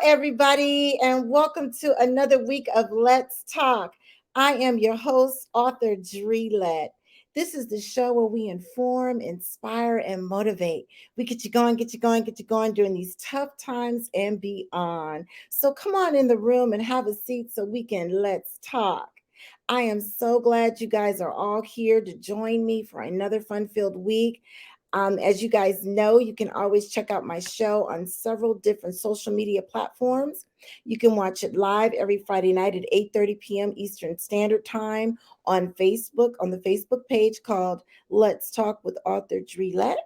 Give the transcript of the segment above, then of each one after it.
everybody, and welcome to another week of Let's Talk. I am your host, author Dre Lett. This is the show where we inform, inspire, and motivate. We get you going, get you going, get you going during these tough times and beyond. So come on in the room and have a seat so we can let's talk. I am so glad you guys are all here to join me for another fun filled week. As you guys know, you can always check out my show on several different social media platforms. You can watch it live every Friday night at 8:30 p.m. Eastern Standard Time on Facebook, on the Facebook page called Let's Talk with Author Dre Lett.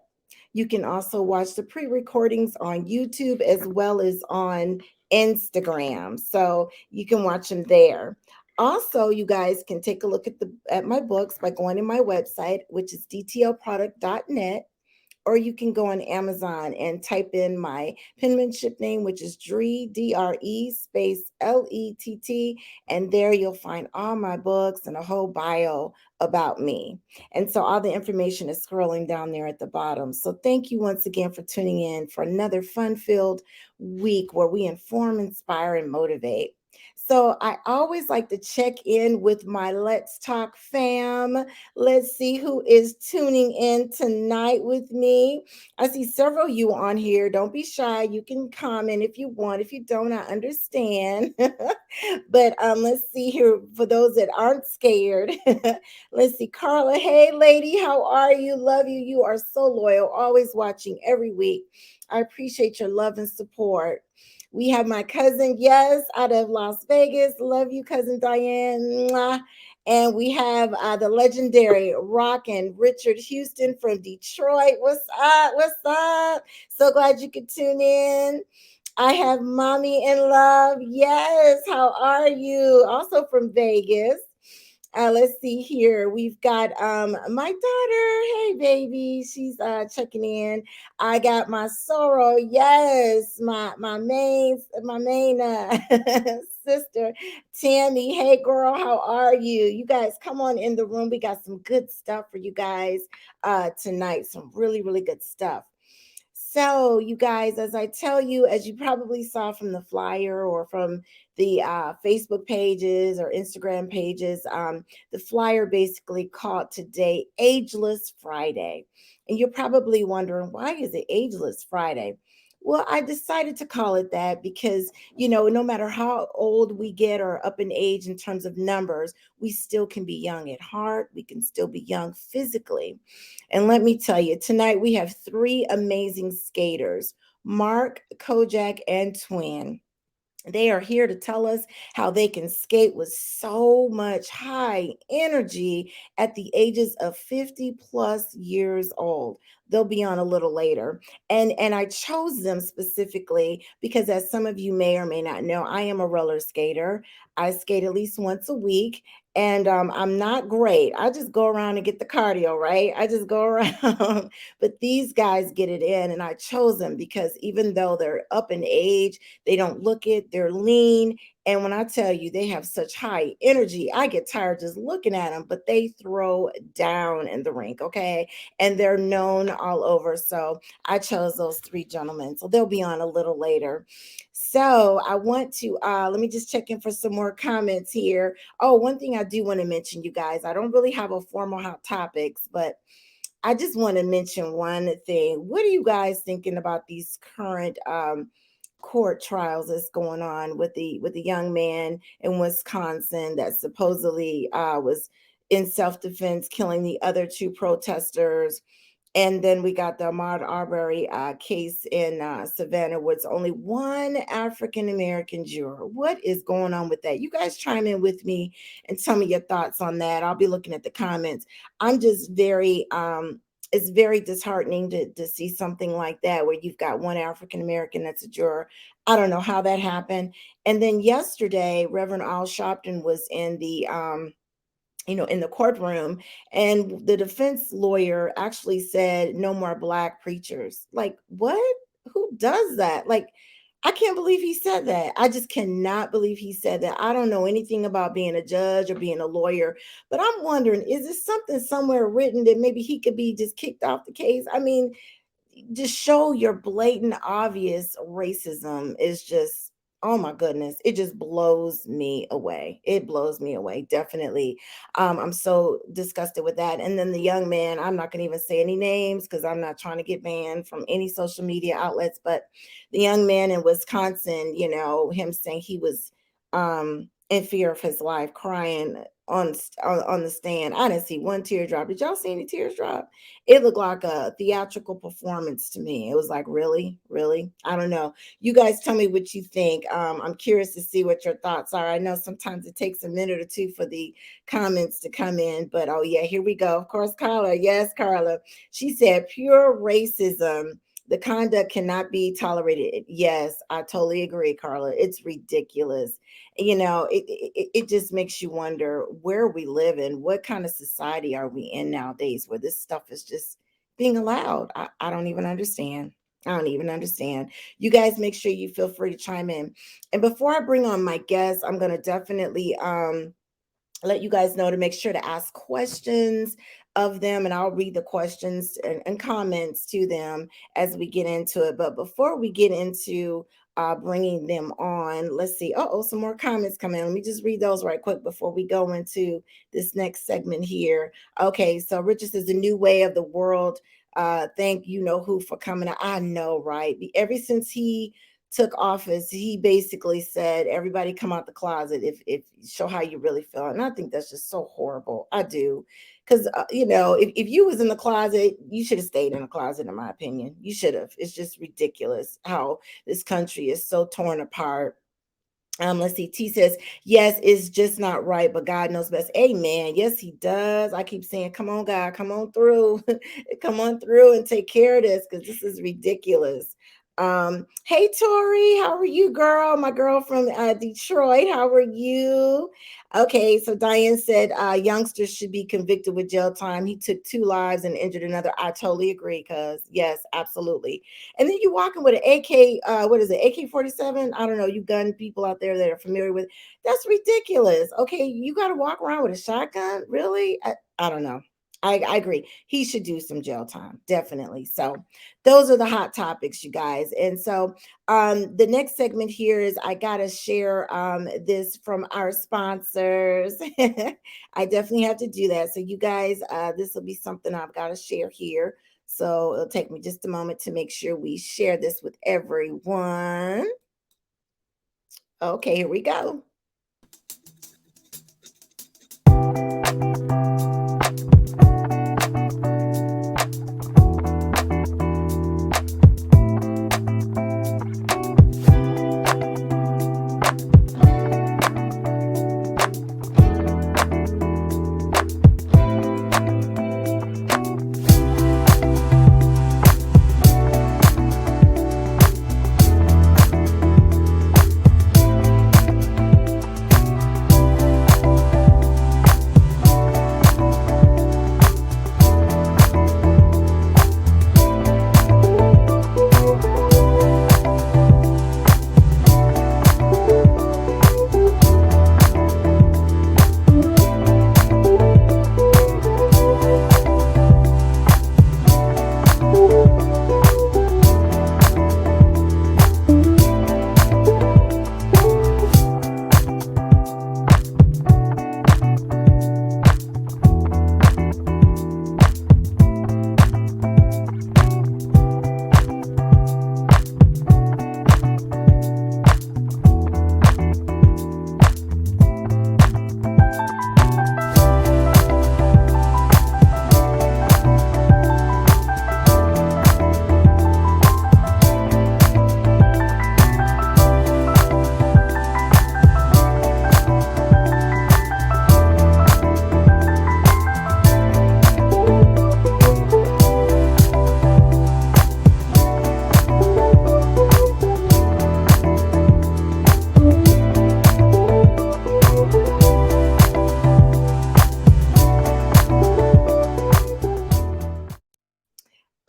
You can also watch the pre-recordings on YouTube as well as on Instagram. So you can watch them there. Also, you guys can take a look at my books by going to my website, which is dtlproduct.net, or you can go on Amazon and type in my penmanship name, which is Dre, Dre space Lett, and there you'll find all my books and a whole bio about me. And so all the information is scrolling down there at the bottom. So thank you once again for tuning in for another fun-filled week where we inform, inspire, and motivate. So I always like to check in with my Let's Talk fam. Let's see who is tuning in tonight with me. I see several of you on here. Don't be shy. You can comment if you want. If you don't, I understand. But let's see here for those that aren't scared. Let's see, Carla. Hey, lady, how are you? Love you. You are so loyal, always watching every week. I appreciate your love and support. We have my cousin, yes, out of Las Vegas. Love you, cousin Diane. Mwah. And we have the legendary Rock and Richard Houston from Detroit. What's up? What's up? So glad you could tune in. I have Mommy in Love. Yes, how are you? Also from Vegas. Let's see here. We've got my daughter. Hey baby, she's checking in. I got my sorrow. Yes, my main sister Tammy. Hey girl, how are you? You guys come on in the room. We got some good stuff for you guys tonight. Some really good stuff. So, you guys, as I tell you, as you probably saw from the flyer or from the Facebook pages or Instagram pages, the flyer basically called today Ageless Friday. And you're probably wondering, why is it Ageless Friday? Well, I decided to call it that because, no matter how old we get or up in age in terms of numbers, we still can be young at heart. We can still be young physically. And let me tell you, tonight we have three amazing skaters, Marc, Kojak, and Twin. They are here to tell us how they can skate with so much high energy at the ages of 50 plus years old. They'll be on a little later. And I chose them specifically because, as some of you may or may not know, I am a roller skater. I skate at least once a week. And I'm not great. I just go around and get the cardio, right? I just go around. But these guys get it in. And I chose them because even though they're up in age, they don't look it, they're lean. And when I tell you they have such high energy, I get tired just looking at them, but they throw down in the rink, okay? And they're known all over. So I chose those three gentlemen. So they'll be on a little later. So I want to let me just check in for some more comments here. Oh, one thing I do want to mention, you guys, I don't really have a formal hot topics, but I just want to mention one thing. What are you guys thinking about these current court trials that's going on with the young man in Wisconsin that supposedly was in self-defense, killing the other two protesters? And then we got the Ahmaud Arbery case in Savannah, where it's only one African American juror. What is going on with that? You guys chime in with me and tell me your thoughts on that. I'll be looking at the comments. I'm just it's very disheartening to see something like that, where you've got one African American that's a juror. I don't know how that happened. And then yesterday, Reverend Al Sharpton was in the courtroom, and the defense lawyer actually said no more black preachers. Like, what? Who does that? Like, I can't believe he said that. I just cannot believe he said that. I don't know anything about being a judge or being a lawyer, but I'm wondering, is this something somewhere written that maybe he could be just kicked off the case? I mean, just show your blatant obvious racism is just Oh my goodness, it just blows me away. It blows me away, definitely. I'm so disgusted with that. And then the young man, I'm not gonna even say any names because I'm not trying to get banned from any social media outlets, but the young man in Wisconsin, him saying he was in fear of his life, crying on the stand. I didn't see one teardrop. Did y'all see any tears drop? It looked like a theatrical performance to me. It was like, really, really? I don't know. You guys tell me what you think. I'm curious to see what your thoughts are. I know sometimes it takes a minute or two for the comments to come in, but oh yeah, here we go. Of course, Carla. Yes, Carla. She said pure racism. The conduct cannot be tolerated. Yes, I totally agree, Carla. It's ridiculous. It just makes you wonder where we live in. What kind of society are we in nowadays where this stuff is just being allowed? I don't even understand. I don't even understand. You guys make sure you feel free to chime in. And before I bring on my guests, I'm going to definitely let you guys know to make sure to ask questions of them, and I'll read the questions and comments to them as we get into it. But before we get into bringing them on, let's see. Oh, some more comments come in. Let me just read those right quick before we go into this next segment here. Okay, so Richard says the new way of the world. Thank you know who for coming out. I know, right? Ever since he took office, he basically said, everybody come out the closet if show how you really feel. And I think that's just so horrible. I do. Because, if you was in the closet, you should have stayed in the closet, in my opinion. You should have. It's just ridiculous how this country is so torn apart. Let's see. T says, yes, it's just not right, but God knows best. Amen. Yes, he does. I keep saying, come on, God, come on through. Come on through and take care of this because this is ridiculous. Hey Tori, how are you, girl? My girl from Detroit. How are you? Okay, so Diane said youngsters should be convicted with jail time. He took 2 lives and injured another. I totally agree, cuz yes, absolutely. And then you walking with an AK, what is it, AK-47? I don't know, you gun people out there that are familiar with. That's ridiculous. Okay, you got to walk around with a shotgun? Really? I don't know. I agree. He should do some jail time, definitely. So those are the hot topics, you guys. And so the next segment here is I gotta share this from our sponsors. I definitely have to do that. So you guys, this will be something I've got to share here. So it'll take me just a moment to make sure we share this with everyone. Okay, here we go.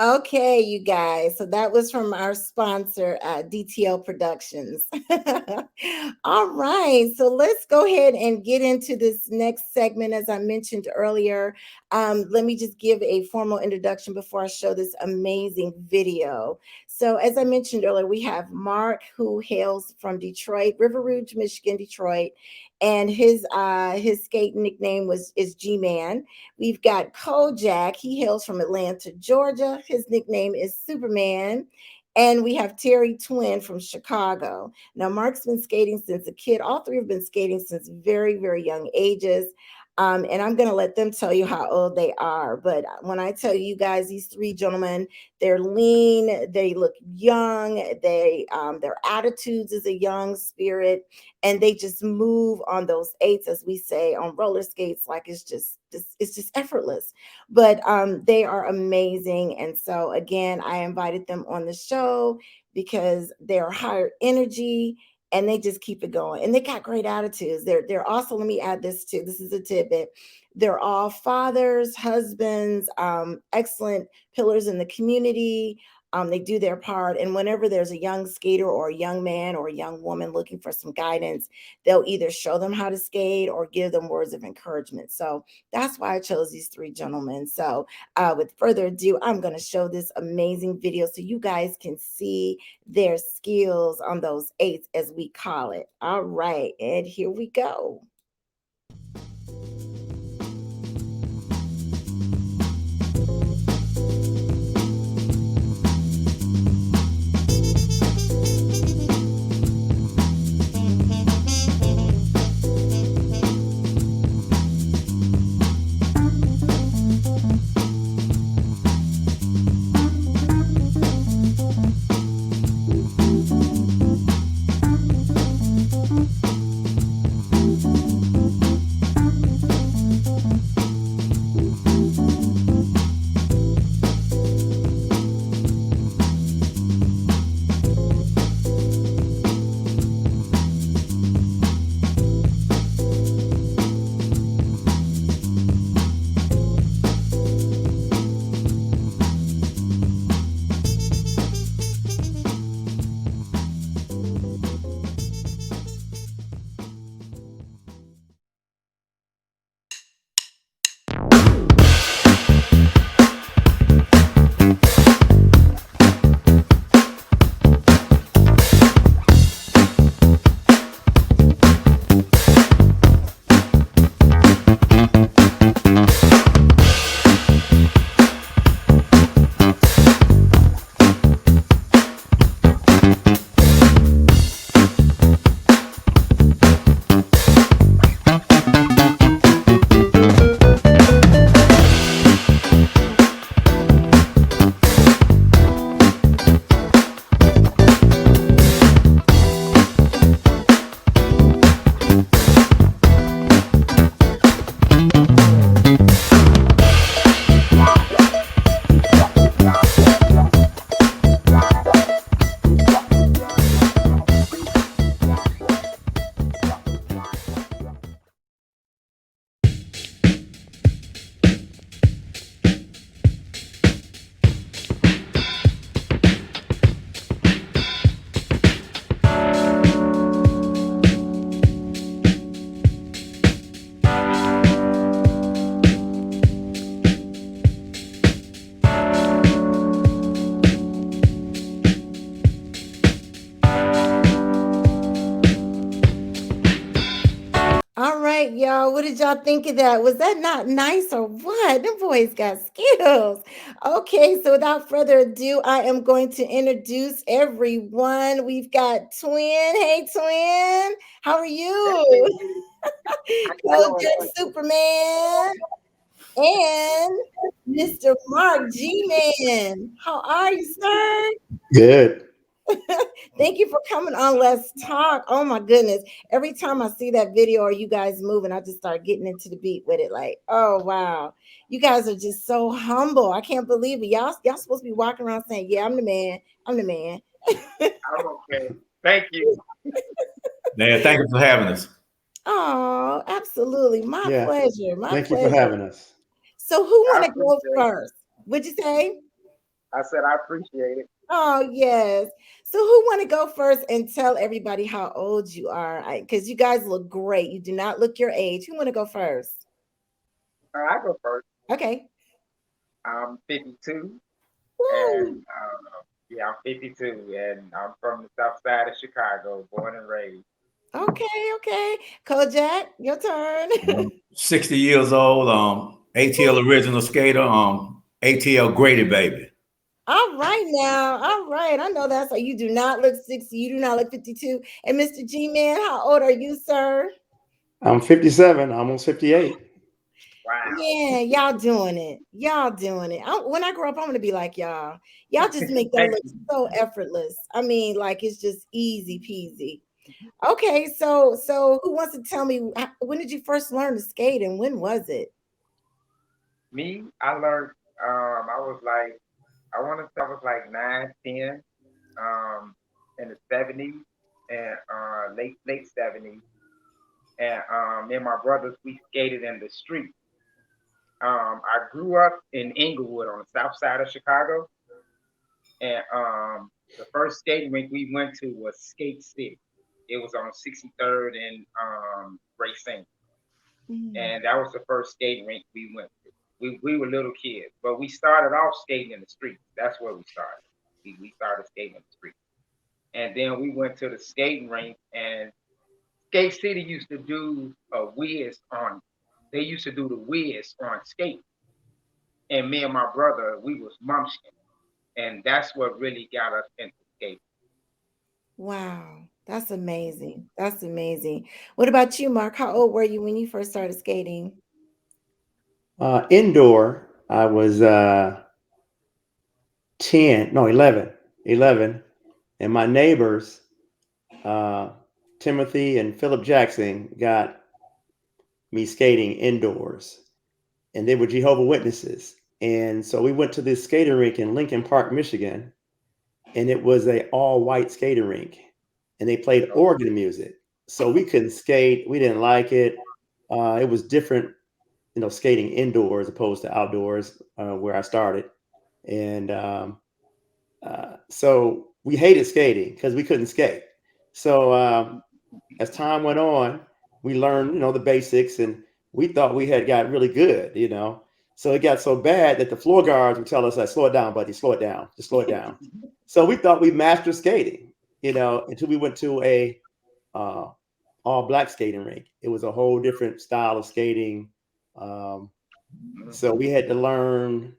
Okay, you guys. So that was from our sponsor, DTL Productions. All right. So let's go ahead and get into this next segment. As I mentioned earlier, let me just give a formal introduction before I show this amazing video. So as I mentioned earlier, we have Marc, who hails from Detroit, River Rouge, Michigan, Detroit, and his skate nickname is G-Man. We've got Kojak. He hails from Atlanta, Georgia. His nickname is Superman. And we have Terry Twin from Chicago. Now, Marc's been skating since a kid. All three have been skating since very, very young ages. And I'm going to let them tell you how old they are. But when I tell you guys, these three gentlemen, they're lean, they look young, their attitudes is a young spirit, and they just move on those eights, as we say, on roller skates, like it's just effortless. But they are amazing. And so again, I invited them on the show because they're higher energy and they just keep it going. And they got great attitudes. They're also, let me add this too. This is a tidbit. They're all fathers, husbands, excellent pillars in the community. They do their part. And whenever there's a young skater or a young man or a young woman looking for some guidance, they'll either show them how to skate or give them words of encouragement. So that's why I chose these three gentlemen. So with further ado, I'm going to show this amazing video so you guys can see their skills on those eights, as we call it. All right. And here we go. All right, y'all. What did y'all think of that? Was that not nice or what? Them boys got skills. Okay, so without further ado, I am going to introduce everyone. We've got Twin. Hey, Twin. How are you? Kojak Superman and Mr. Marc G-Man. How are you, sir? Good. Thank you for coming on Let's Talk. Oh my goodness. Every time I see that video or you guys moving, I just start getting into the beat with it. Like, oh wow. You guys are just so humble. I can't believe it. Y'all supposed to be walking around saying, yeah, I'm the man. I'm the man. I'm okay. Thank you. Man, thank you for having us. Oh, absolutely. My Yeah. pleasure. My Thank you for pleasure. having us. So who I want to go appreciate it. first? Would you say? I said I appreciate it. Oh, yes. So who want to go first and tell everybody how old you are? Because you guys look great. You do not look your age. Who want to go first? I go first. Okay. I'm 52, Woo. and Yeah, I'm 52, and I'm from the south side of Chicago, born and raised. Okay. Kojak, your turn. 60 years old. ATL original skater. ATL graded baby. All right now. All right. I know that's how you do not look 60. You do not look 52. And Mr. G Man, how old are you, sir? I'm 57, almost 58. Wow. Yeah, y'all doing it. Y'all doing it. When I grow up, I'm gonna be like y'all. Y'all just make that Thank look you. so effortless. I mean, like it's just easy peasy. Okay, so who wants to tell me when did you first learn to skate and when was it? Me, I learned. I was like, I want to say I was like 9, 10, um, in the 70s and late 70s, and me and my brothers we skated in the street. I grew up in Inglewood on the south side of Chicago, and the first skating rink we went to was Skate City. It was on 63rd and Racine, Mm. and that was the first skating rink we went to. We were little kids, but we started off skating in the streets. That's where we started. We started skating in the streets, and then we went to the skating rink. And Skate City used to do a whiz on. They used to do the whiz on skate, and me and my brother we was munchkin, and that's what really got us into skating. Wow, that's amazing. That's amazing. What about you, Mark? How old were you when you first started skating? Indoor, I was 10, no, 11, 11. And my neighbors, uh, Timothy and Philip Jackson, got me skating indoors. And they were Jehovah Witnesses. And so we went to this skating rink in Lincoln Park, Michigan. And it was a all white skating rink. And they played So organ music. So we couldn't skate. We didn't like it. It was different, skating indoors opposed to outdoors where I started. And so we hated skating because we couldn't skate. So as time went on, we learned, the basics, and we thought we had got really good. So it got so bad that the floor guards would tell us, like, slow it down, buddy, slow it down, just slow it down. So we thought we mastered skating, until we went to a uh, all black skating rink. It was a whole different style of skating. Um, so we had to learn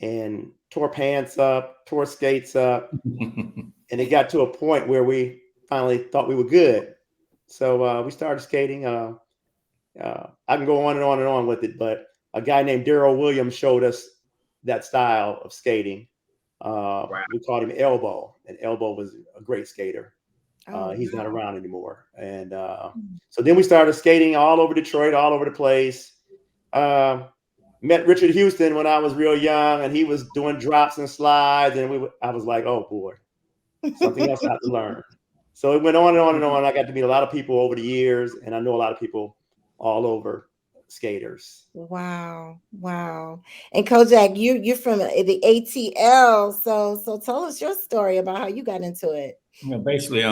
and tore pants up, tore skates up, and it got to a point where we finally thought we were good. So we started skating. I can go on and on and on with it, but a guy named Daryl Williams showed us that style of skating. wow. We called him Elbow, and Elbow was a great skater. Oh, He's not wow. around anymore. And so then we started skating all over Detroit, all over the place. Uh, Met Richard Houston when I was real young, and he was doing drops and slides, and I was like, oh boy, something else I have to learn. So it went on and on and on. I got to meet a lot of people over the years, and I know a lot of people all over skaters. Wow. And Kojak, you're from the ATL, so tell us your story about how you got into it. Basically,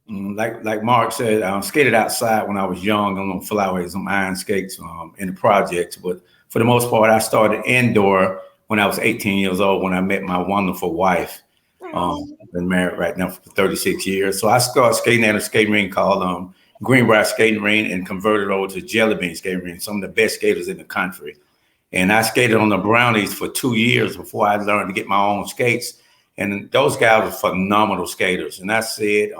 like Mark said, I skated outside when I was young on flyways, on iron skates, in the projects. But for the most part, I started indoor when I was 18 years old when I met my wonderful wife. Oh, I've been married right now for 36 years. So I started skating at a skating rink called Greenbrier Skating Rink and converted over to Jelly Bean Skating Rink, some of the best skaters in the country. And I skated on the Brownies for 2 years before I learned to get my own skates. And those guys were phenomenal skaters. And I said,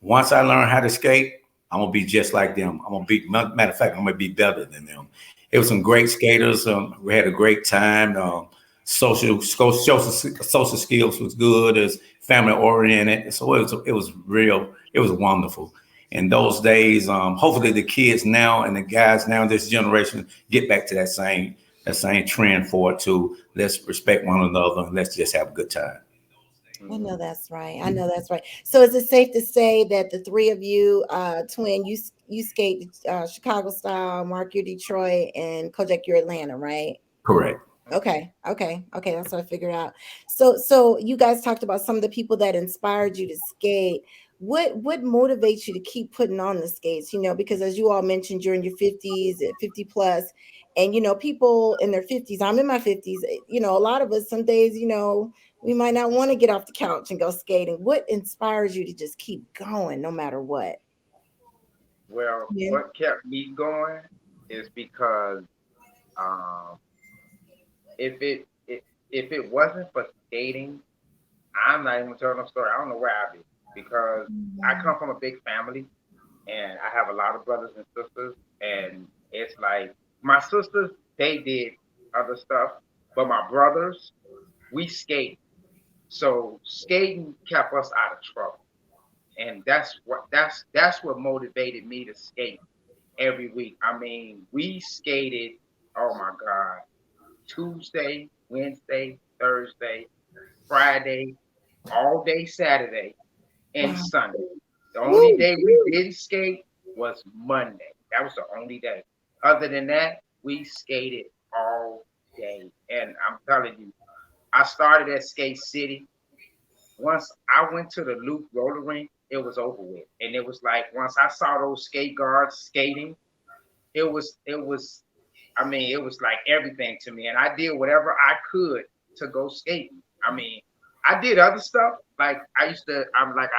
once I learn how to skate, I'm gonna be just like them. I'm gonna be, matter of fact, I'm gonna be better than them. It was some great skaters. We had a great time. Social skills was good. It's family oriented. So it was real. It was wonderful. In those days, hopefully the kids now and the guys now, this generation, get back to that same trend for it too. Let's respect one another and let's just have a good time. I know Mhm. that's right. I know that's right. So is it safe to say that the three of you, twin, you skate Chicago style, Mark, you're Detroit, and Kojak, you're Atlanta, right? Correct. Okay. That's what I figured out. So you guys talked about some of the people that inspired you to skate. What motivates you to keep putting on the skates? Because as you all mentioned, you're in your 50s, 50 plus, and people in their 50s. I'm in my 50s. A lot of us some days, We might not want to get off the couch and go skating. What inspires you to just keep going no matter what? Well, Yeah. what kept me going is because um, if if it wasn't for skating, I'm not even telling no story. I don't know where I'd be because I come from a big family and I have a lot of brothers and sisters, and it's like my sisters they did other stuff, but my brothers we skate. So skating kept us out of trouble, and that's what motivated me to skate every week. I mean, we skated. Oh my God, Tuesday, Wednesday, Thursday, Friday, all day Saturday, and Wow. Sunday. The only Woo. day we didn't skate was Monday. That was the only day. Other than that, we skated all day. And I'm telling you, I started at Skate City. Once I went to the Loop roller rink, it was over with. And it was like once I saw those skate guards skating, it was I mean, it was like everything to me. And I did whatever I could to go skating. I mean, I did other stuff. Like I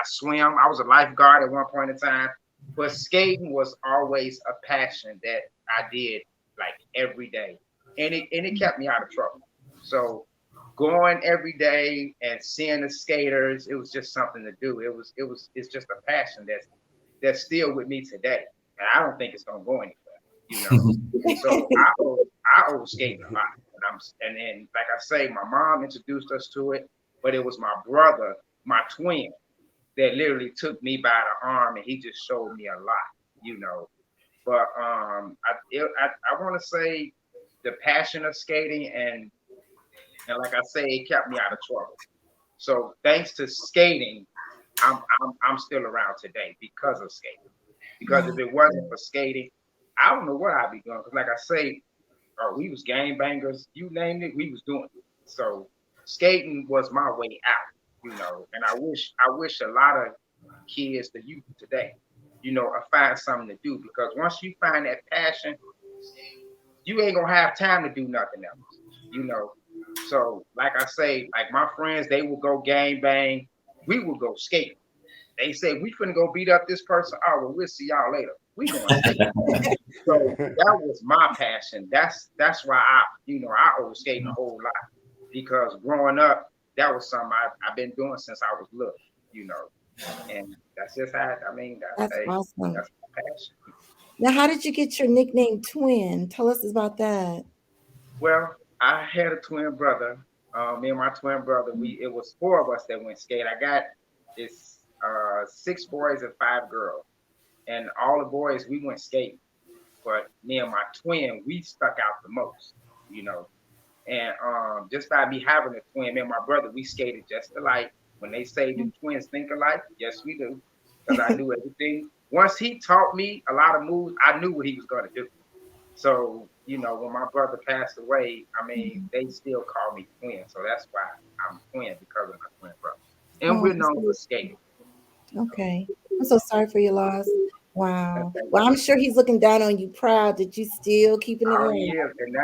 swim. I was a lifeguard at one point in time. But skating was always a passion that I did like every day. And it kept me out of trouble. So going every day and seeing the skaters, it was just something to do. It's just a passion that's still with me today. And I don't think it's gonna go anywhere. So I owe skating a lot. And then like I say, my mom introduced us to it, but it was my brother, my twin, that literally took me by the arm and he just showed me a lot. But I want to say the passion of skating and like I say, it kept me out of trouble. So thanks to skating, I'm still around today because of skating. Because if Wow. it wasn't for skating, I don't know what I'd be doing. Because like I say, we was game bangers. You name it, we was doing it. So skating was my way out. And I wish a lot of kids, the youth today, find something to do because once you find that passion, you ain't gonna have time to do nothing else. You know. So like I say, like my friends, they will go game bang. We will go skate. They say we finna go beat up this person. Oh well, we'll see y'all later. We going skate. So that was my passion. That's why I owe skating a whole lot because growing up, that was something I've been doing since I was little. You know, and that's just how I mean That's awesome. that's my passion. Now, how did you get your nickname Twin? Tell us about that. Well, I had a twin brother. Me and my twin brother, it was four of us that went skate. I got it's six boys and five girls, and all the boys we went skating. But me and my twin, we stuck out the most, you know. And just by me having a twin, me and my brother, we skated just alike. When they say the twins think alike, yes, we do. Because I knew everything. Once he taught me a lot of moves, I knew what he was going to do. So, when my brother passed away, I mean, they still call me twin. So that's why I'm twin because of my twin brother. And Oh, we're known for skating. okay. I'm so sorry for your loss. That's Wow. like, Well, I'm sure he's looking down on you, proud that you still keeping it oh alive. yeah, and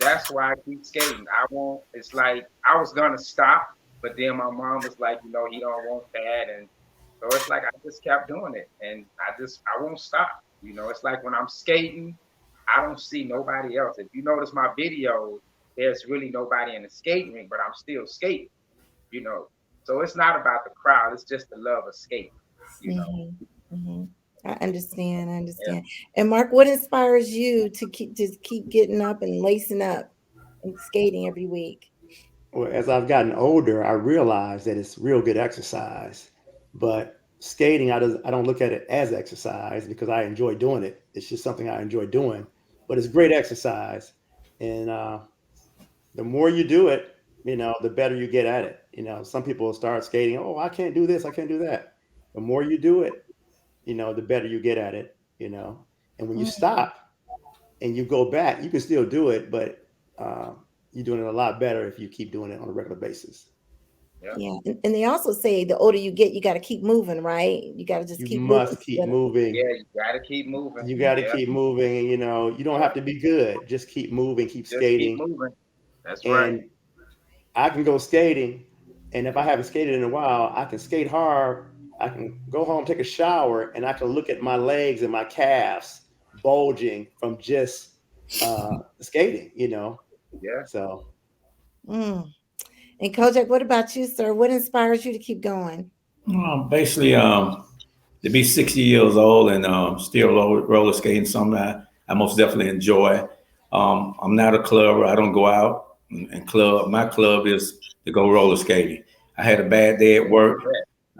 that's why I keep skating. I won't. It's like I was gonna stop, but then my mom was like, he don't want that, and so it's like I just kept doing it, and I won't stop. It's like when I'm skating, I don't see nobody else. If you notice my videos, there's really nobody in the skating rink, but I'm still skating. You know, so it's not about the crowd. It's just the love of skating. You know. Hmm. I understand. I Yeah. understand. And Mark, what inspires you to keep getting up and lacing up and skating every week? Well, as I've gotten older, I realize that it's real good exercise. But skating, I don't look at it as exercise because I enjoy doing it. It's just something I enjoy doing. But it's great exercise, and the more you do it, the better you get at it. Some people start skating. Oh, I can't do this. I can't do that. The more you do it, the better you get at it. And when you Mm. stop and you go back, you can still do it, but you're doing it a lot better if you keep doing it on a regular basis. Yeah. Yeah. And they also say the older you get, you got to keep moving, right? You got to just You keep moving. must keep moving. Yeah. You gotta keep moving. You got to Yeah. keep moving. And, you don't Yeah. have to be good. Just keep moving, keep Just keep skating. moving. That's right. And I can go skating And if I haven't skated in a while, I can skate hard. I can go home, take a shower, and I can look at my legs and my calves bulging from just skating, you know. Yeah. So Mm. And Kojak, what about you, sir? What inspires you to keep going? Basically, to be 60 years old and still roller skating, something I most definitely enjoy. I'm not a clubber. I don't go out and club. My club is to go roller skating. I had a bad day at work.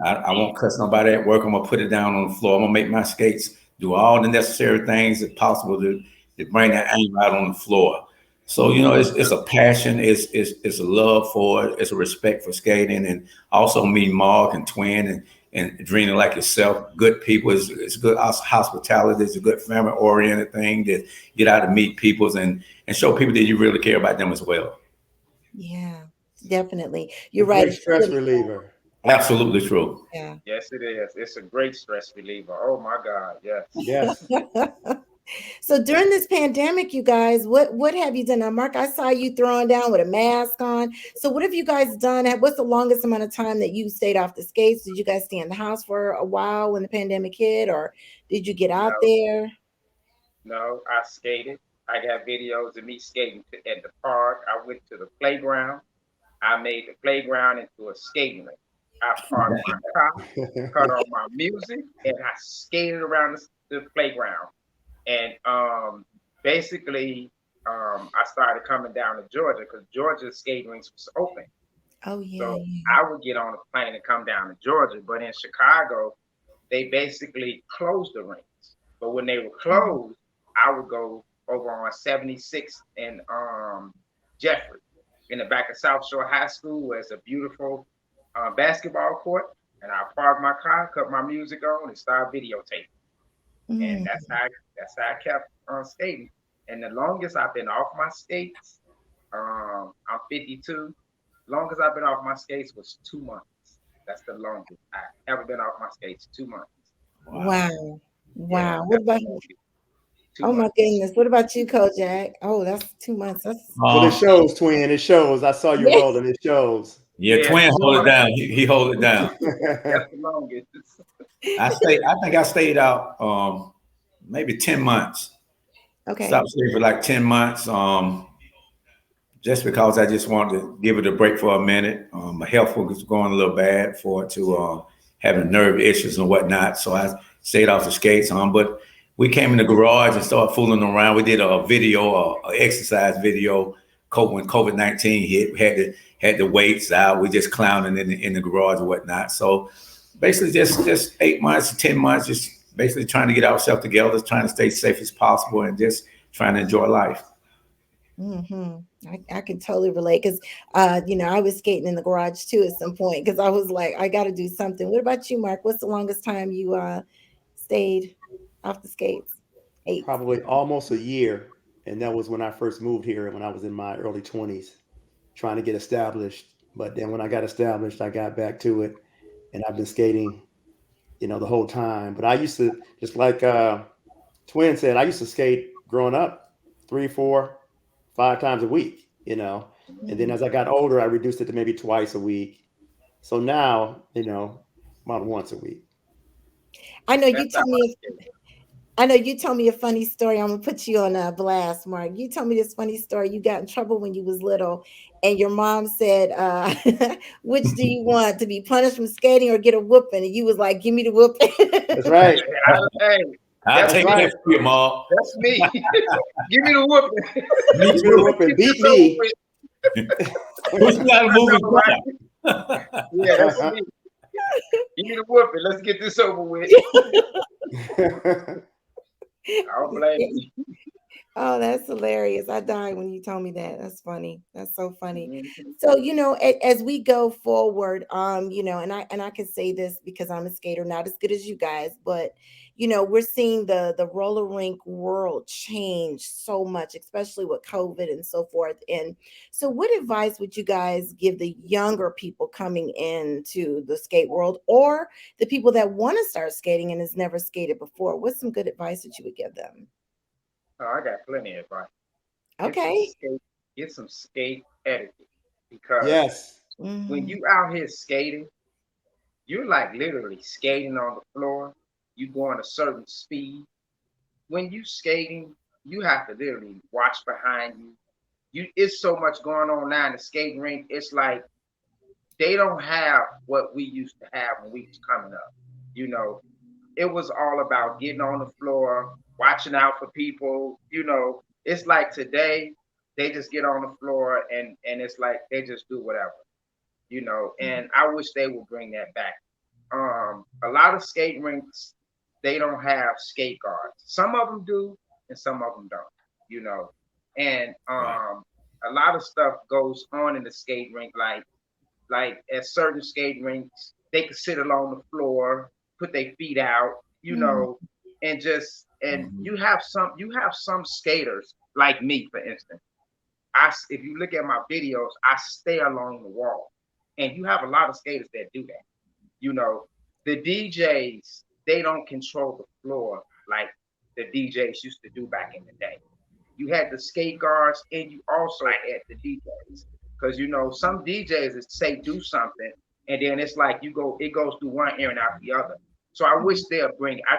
I won't cuss nobody at work. I'm gonna put it down on the floor. I'm gonna make my skates do all the necessary things if possible to bring that aim out on the floor. So it's a passion. It's a love for it. It's a respect for skating, and also meeting Mark and Twin and Drina like yourself. Good people. It's good hospitality. It's a good family oriented thing that get out to meet peoples and show people that you really care about them as well. Yeah, definitely. a You're right. great stress reliever. Absolutely true. Yeah. Yes, it is. It's a great stress reliever. Oh my God. Yes. Yes. So during this pandemic, you guys, what have you done? Now, Mark, I saw you throwing down with a mask on. So what have you guys done? What's the longest amount of time that you stayed off the skates? Did you guys stay in the house for a while when the pandemic hit, or did you get out No, there? no, I skated. I got videos of me skating at the park. I went to the playground. I made the playground into a skating rink. I parked my car, cut on my music, and I skated around the playground. And basically, I started coming down to Georgia because Georgia's skating rinks was open. Oh yeah, So yeah. I would get on a plane and come down to Georgia. But in Chicago, they basically closed the rinks. But when they were Mhm. closed, I would go over on 76th and Jeffrey in the back of South Shore High School, where it's a beautiful basketball court. And I parked my car, cut my music on, and start videotaping. And Mm. that's how I kept on skating. And the longest I've been off my skates, I'm 52. Longest I've been off my skates was 2 months. That's the longest I've ever been off my skates. 2 months. Wow. Wow. Yeah, Wow. What that's the about, longest. two oh my months. goodness. What about you, Kojak? Oh, that's 2 months. That's Well, it Um, shows, twin. It shows. I saw you yeah. rolling. It shows. yeah, Yeah, Twin two hold it months. down. He hold it down. That's the longest. I think I stayed out maybe 10 months. Okay. Stopped staying for like 10 months. Just because I just wanted to give it a break for a minute. My health was going a little bad for it to having nerve issues and whatnot. So I stayed off the skates. But we came in the garage and started fooling around. We did a video, exercise video. When COVID-19 hit, we had the weights out. We just clowning in the garage and whatnot. So basically, just 8 months to 10 months, just basically trying to get ourselves together, trying to stay safe as possible, and just trying to enjoy life. Hmm. I can totally relate because I was skating in the garage too at some point because I was like, I got to do something. What about you, Mark? What's the longest time you stayed off the skates? Eight. Probably almost a year, and that was when I first moved here when I was in my early 20s, trying to get established. But then when I got established, I got back to it, and I've been skating, the whole time. But I used to just like Twin said, I used to skate growing up 3, 4, 5 times a week, and then Mhm. as I got older, I reduced it to maybe twice a week. So now, about once a week. I know you That's how told I me. skate. I know you told me a funny story. I'm gonna put you on a blast, Mark. You told me this funny story. You got in trouble when you was little, and your mom said, "Which do you want, to be punished from skating or get a whooping?" And you was like, "Give me the That's whooping." right. Hey, I'll that's That's take me. right. that for you, Mark. That's me. Give me the whooping. Me Give me the too. whooping. Get Beat this over me. with. Push me out of I moving know, right? car. Yeah, that's me. Give me the whooping. Let's get this over with. I don't blame you. Oh, that's hilarious. I died when you told me that. That's funny. That's so funny. Mhm. So, as we go forward, and I can say this because I'm a skater, not as good as you guys, but we're seeing the roller rink world change so much, especially with COVID and so forth. And so what advice would you guys give the younger people coming into the skate world or the people that want to start skating and has never skated before? What's some good advice that you would give them? Oh, I got plenty of advice. Get some Okay. skate, get some skate etiquette because Yes. When Mhm. you out here skating, you're like literally skating on the floor. You going a certain speed. When you skating, you have to literally watch behind you. It's so much going on now in the skating rink. It's like they don't have what we used to have when we was coming up. You know, it was all about getting on the floor, watching out for people. It's like today they just get on the floor and it's like they just do whatever. And I wish they would bring that back. A lot of skate rinks, they don't have skate guards. Some of them do, and some of them don't. You know, and Right. a lot of stuff goes on in the skate rink, like at certain skate rinks, they could sit along the floor, put their feet out, Mhm. and Mhm. you have some skaters like me, for instance. If you look at my videos, I stay along the wall, and you have a lot of skaters that do that. You know, the DJs, they don't control the floor like the DJs used to do back in the day. You had the skate guards and you also had the DJs. Because some DJs that say do something and then it's like it goes through one ear and out the other. So I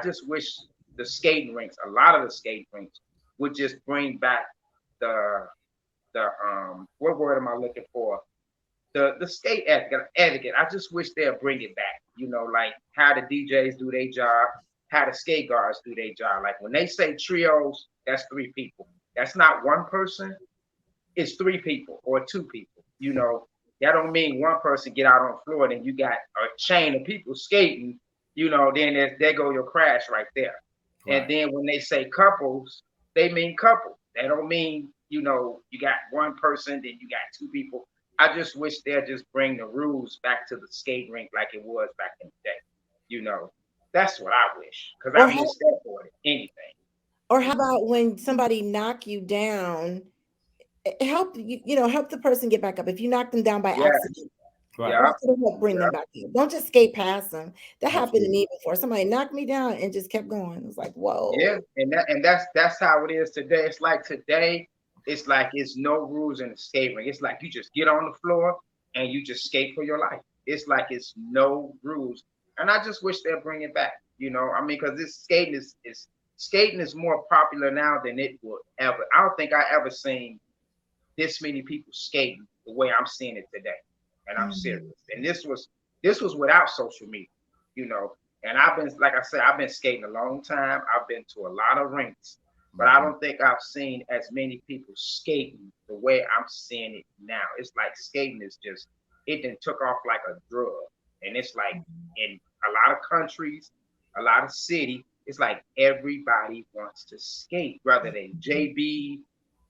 just wish the skating rinks, a lot of the skating rinks would just bring back the what word am I looking for? The skate etiquette. I just wish they'd bring it back. Like how the DJs do their job, how the skate guards do their job. Like when they say trios, that's three people. That's not one person. It's three people or two people. That don't mean one person get out on the floor, then you got a chain of people skating. Then there go your crash right there. And Right. then when they say couples, they mean couple. They don't mean you got one person, then you got two people. I just wish they'd just bring the rules back to the skate rink like it was back in the day. You know, that's what I wish because Or I how, miss that more than anything. or how about when somebody knock you down, help help the person get back up. If you knock them down by Yeah, accident, Right. yeah, also to help bring them yeah. back in. Don't just skate past them. That happened to Absolutely. me before. Somebody knocked me down and just kept going. It was like, Yeah, whoa. and that's how it is today. It's like today, it's like it's no rules in the skate rink. It's like you just get on the floor and you just skate for your life. It's like it's no rules, and I just wish they'd bring it back. I mean, because this skating is more popular now than it would ever. I don't think I ever seen this many people skating the way I'm seeing it today. And I'm serious. Mhm. And this was without social media, you know. And I've been, like I said, I've been skating a long time. I've been to a lot of rinks, but I Mhm. don't think I've seen as many people skating the way I'm seeing it now. It's like skating is just it then took off like a drug. And it's like in a lot of countries, a lot of city, it's like everybody wants to skate, whether they JB,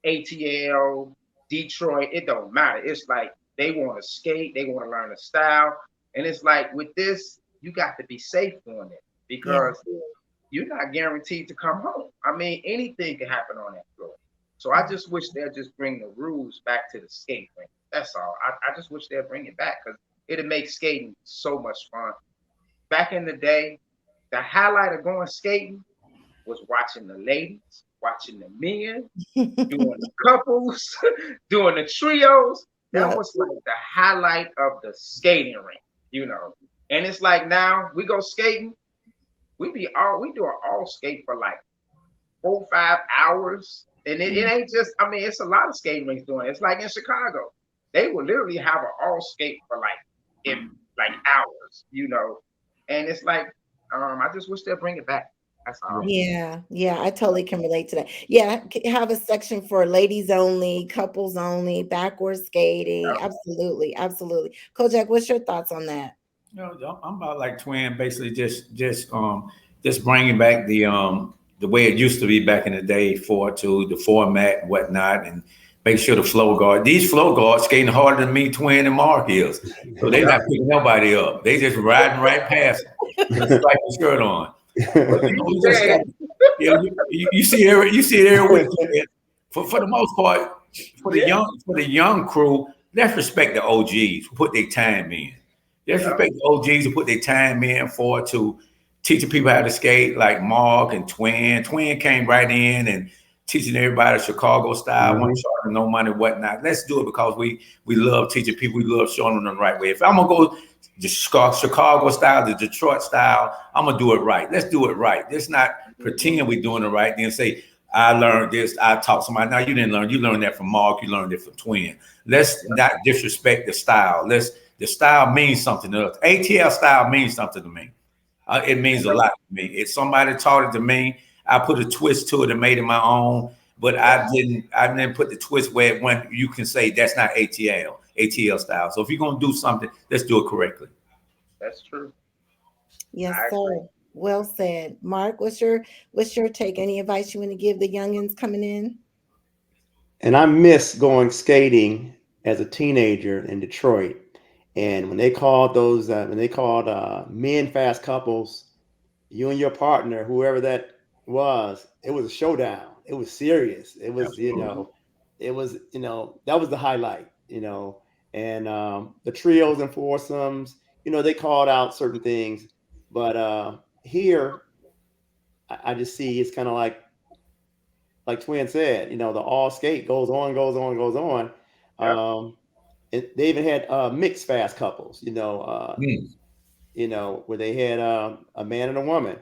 ATL, Detroit, it don't matter. It's like they want to skate, they want to learn a style. And it's like with this, you got to be safe doing it Yeah. because you're not guaranteed to come home. I mean, anything can happen on that floor. So I just wish they'd just bring the rules back to the skate rink. That's all. I just wish they'd bring it back because it'd make skating so much fun. Back in the day, the highlight of going skating was watching the ladies, watching the men, doing the couples, doing the trios. That Yeah. was like the highlight of the skating rink. And it's like now we go skating, we do an all skate for like 4 5 hours. And it ain't just I mean, it's a lot of skating rinks doing it. It's like in Chicago. They will literally have an all skate for like hours. And it's like I just wish they'd bring it back. That's all. Yeah, yeah, I totally can relate to that. Yeah, have a section for ladies only, couples only, backwards skating. Absolutely, absolutely. Kojak, what's your thoughts on that? I'm about like twin, basically just bringing back the way it used to be back in the day, to the format and whatnot, and make sure the flow guard. These flow guards skating harder than me, twin, and Marc is, so they're Yeah. not picking nobody up. They just riding right past them with a striped shirt on. But we just got, Hey, you see it every weekend. For the most part, yeah, for the young crew, let's respect the OGs who put their time in. Let's yeah, respect the OGs who put their time in to teaching people how to skate, like Mark and Twin. Twin came right in and teaching everybody Chicago style. I want Mhm. to charge no money, whatnot. Let's do it because we love teaching people. We love showing them the right way. If I'm gonna go the Chicago style, the Detroit style, I'm gonna do it right. Let's do it right. Let's not pretend we're doing it right. Then say, I learned this. I taught somebody. Now you didn't learn. You learned that from Marc. You learned it from Twin. Let's not disrespect the style. The style means something to us. ATL style means something to me. It means a lot to me. If somebody taught it to me, I put a twist to it and made it my own. But I didn't put the twist where when you can say that's not ATL style. So if you're gonna do something, let's do it correctly. That's true. Yes, I agree. sir. Well said. Marc, what's your take? Any advice you want to give the youngins coming in? And I miss going skating as a teenager in Detroit. And when they called men fast couples, you and your partner, whoever that was, it was a showdown. It was serious. It was, Absolutely. that was the highlight, and the trios and foursomes, they called out certain things. But here, I just see it's kind of like Twin said, the all skate goes on, goes on, goes on. Yep. They even had mixed fast couples, Mm. where they had a man and a woman,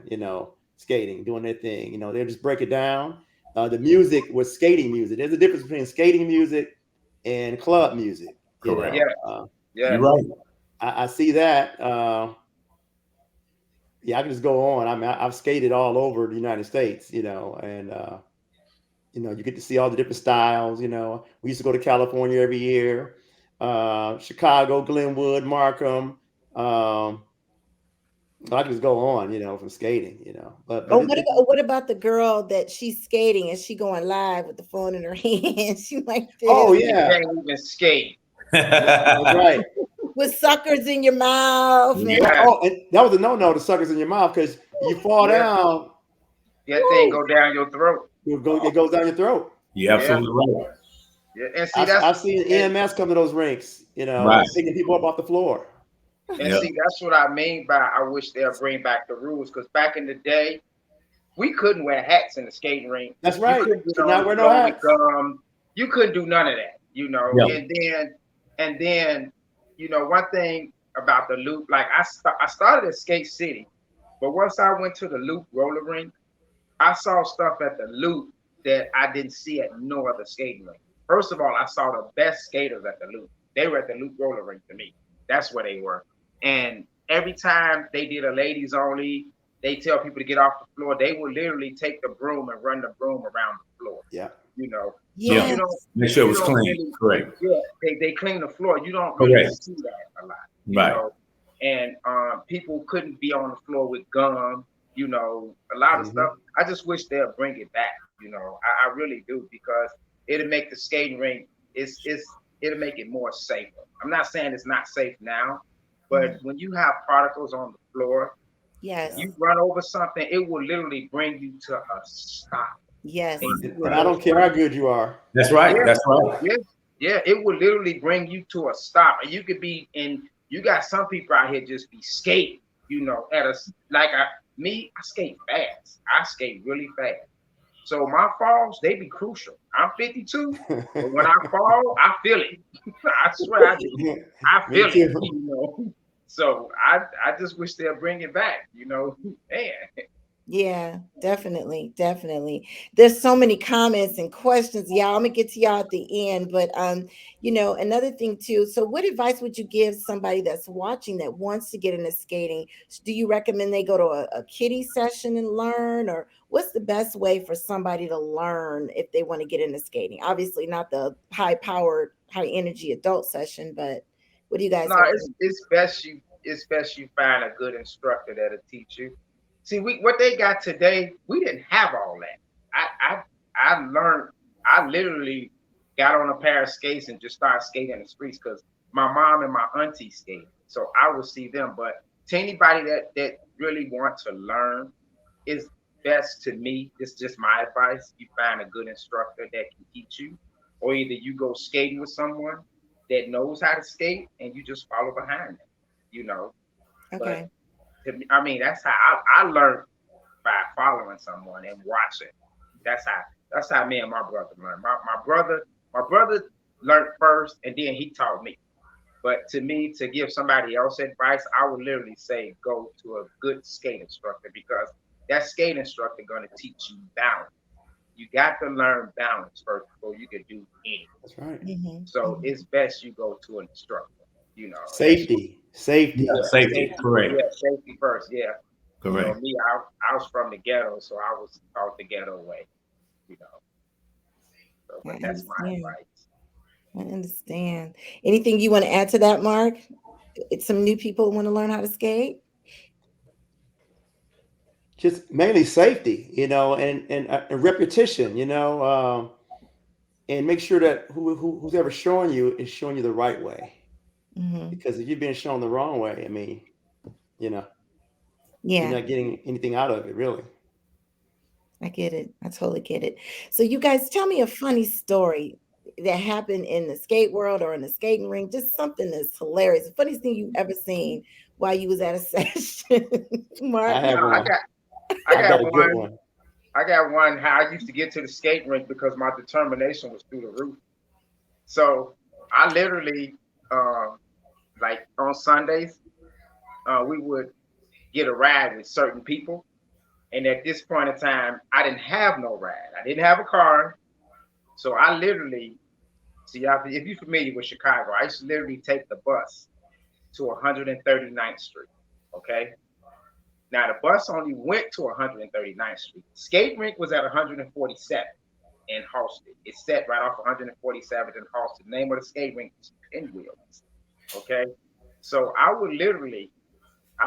skating, doing their thing. They'll just break it down. The music was skating music. There's a difference between skating music and club music. Correct. Yeah. You're Yeah. right. I see that. Yeah, I can just go on. I mean, I've skated all over the United States, and you get to see all the different styles. We used to go to California every year, Chicago, Glenwood, Markham. I can just go on, from skating, but Oh, what about the girl that she's skating and she going live with the phone in her hand? She like oh this You yeah, can't even skate. that's right. with suckers in your mouth and Yeah. And that was a no-no, the suckers in your mouth, because you fall Yeah. down, That thing woo, go down your throat. it goes down your throat. You're Yeah. absolutely right. Yeah. And see I've seen and, EMS come to those rinks, Right. picking people up off the floor. and Yeah. see that's what I mean by I wish they'll bring back the rules because back in the day we couldn't wear hats in the skating rink. That's You right. couldn't get Could on not the wear no floor with hats. gum. You couldn't do none of that. Yeah. And then, one thing about the loop, like I started at Skate City, but once I went to the loop roller rink, I saw stuff at the loop that I didn't see at no other skating rink. First of all, I saw the best skaters at the loop. They were at the loop roller rink to me. That's where they were. And every time they did a ladies only, they tell people to get off the floor. They would literally take the broom and run the broom around the floor. Yeah. So Yeah. you yes. don't Make sure it you was don't clean. really Correct. they clean the floor. You don't really Correct. see that a lot, Right. And people couldn't be on the floor with gum, a lot of Hmm. stuff. I just wish they'll bring it back, I really do because it'll make the skating rink it'll make it more safer. I'm not saying it's not safe now, but when you have particles on the floor, Yes. you run over something, it will literally bring you to a stop. Yes. And And I don't care how good you are. That's right. yeah, That's right. yeah, yeah, it will literally bring you to a stop. And you could be in, you got some people out here just be skating, at a, like I skate fast. I skate really fast. So my falls, they be crucial. I'm 52, but when I fall, I feel it. I swear I do. I Me feel it, too. So I just wish they'll bring it back, man. Yeah, definitely, definitely. There's so many comments and questions. Yeah, I'm gonna get to y'all at the end, but another thing too. So, what advice would you give somebody that's watching that wants to get into skating? Do you recommend they go to a kiddie session and learn, or what's the best way for somebody to learn if they want to get into skating? Obviously, not the high-powered, high-energy adult session, but what do you guys No, recommend? it's best you find a good instructor that'll teach you. See, what they got today, we didn't have all that. I learned. I literally got on a pair of skates and just started skating in the streets because my mom and my auntie skated, so I would see them. But to anybody that really want to learn, it's best to me. It's just my advice. You find a good instructor that can teach you, or either you go skating with someone that knows how to skate and you just follow behind them. You know, but Okay. to me, I mean, that's how I learned by following someone and watching. That's how. That's how me and my brother learned. My brother learned first, and then he taught me. But to me, to give somebody else advice, I would literally say go to a good skate instructor, because that skate instructor going to teach you balance. You got to learn balance first before you can do anything. That's right. So it's best you go to an instructor. Safety. Yeah, safety. Correct. Yeah, safety first. Yeah. Correct. Me, I was from the ghetto, so I was taught the ghetto way. So, but that's my advice. I understand. Anything you want to add to that, Marc? It's some new people who want to learn how to skate. Just mainly safety, and repetition, and make sure that who's ever showing you is showing you the right way. Because if you're being shown the wrong way, I mean, you're not getting anything out of it, really. I get it. I totally get it. So you guys tell me a funny story that happened in the skate world or in the skating ring, just something that's hilarious. The funniest thing you've ever seen while you was at a session. Marc? I have one. I got a good one. I got one how I used to get to the skate rink because my determination was through the roof. So I literally, like on Sundays, we would get a ride with certain people. And at this point in time, I didn't have no ride. I didn't have a car. So I literally, if you're familiar with Chicago, I used to literally take the bus to 139th Street. Okay. Now the bus only went to 139th Street. Skate rink was at 147th in Halsted. It's set right off 147th in Halsted. The name of the skate rink is Pinwheels. Okay. So I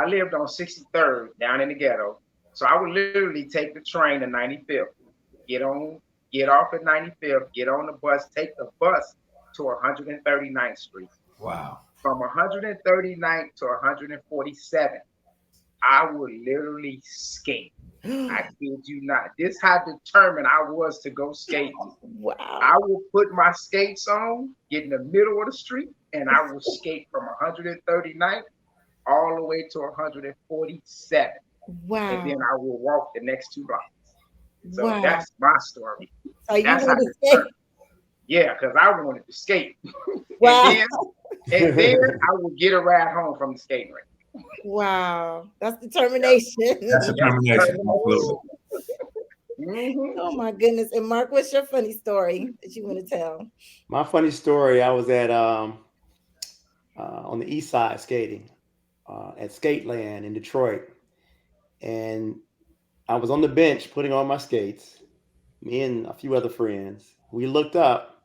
lived on 63rd down in the ghetto. So I would literally take the train to 95th, get off at 95th, get on the bus, take the bus to 139th Street. Wow. From 139th to 147th, I would literally skate. I kid you not. This how determined I was to go skating. Wow. I would put my skates on, get in the middle of the street, and I would skate from 139th all the way to 147th. Wow. And then I will walk the next 2 blocks. So that's my story. So you wanted to skate? Yeah, because I wanted to skate. Wow. and then I would get a ride home from the skating rink. Wow. That's determination. That's determination. Oh my goodness. And Marc, what's your funny story that you want to tell? My funny story, I was at on the east side skating at Skateland in Detroit. And I was on the bench putting on my skates, me and a few other friends. We looked up.